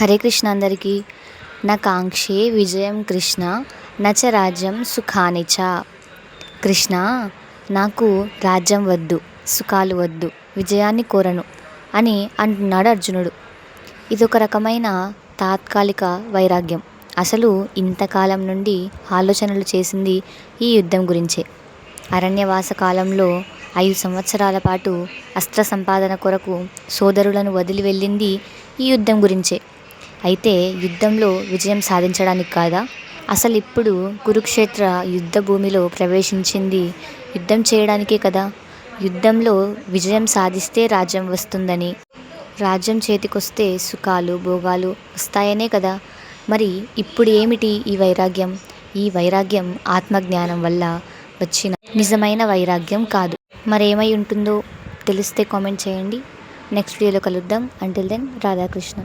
హరే కృష్ణ అందరికీ. నా కాంక్షే విజయం కృష్ణ నచ రాజ్యం సుఖానిచ. కృష్ణ, నాకు రాజ్యం వద్దు, సుఖాలు వద్దు, విజయాన్ని కోరను అని అంటున్నాడు అర్జునుడు. ఇదొక రకమైన తాత్కాలిక వైరాగ్యం. అసలు ఇంతకాలం నుండి ఆలోచనలు చేసింది ఈ యుద్ధం గురించే. అరణ్యవాస కాలంలో 5 సంవత్సరాల పాటు అస్త్ర సంపాదన కొరకు సోదరులను వదిలి వెళ్ళింది ఈ యుద్ధం గురించే. అయితే యుద్ధంలో విజయం సాధించడానికి కాదా? అసలు ఇప్పుడు కురుక్షేత్ర యుద్ధ భూమిలో ప్రవేశించింది యుద్ధం చేయడానికే కదా. యుద్ధంలో విజయం సాధిస్తే రాజ్యం వస్తుందని, రాజ్యం చేతికొస్తే సుఖాలు భోగాలు వస్తాయనే కదా. మరి ఇప్పుడు ఏమిటి ఈ వైరాగ్యం? ఈ వైరాగ్యం ఆత్మజ్ఞానం వల్ల వచ్చిన నిజమైన వైరాగ్యం కాదు. మరేమై ఉంటుందో తెలిస్తే కామెంట్ చేయండి. నెక్స్ట్ వీడియోలో కలుద్దాం. Until then, Radhakrishna.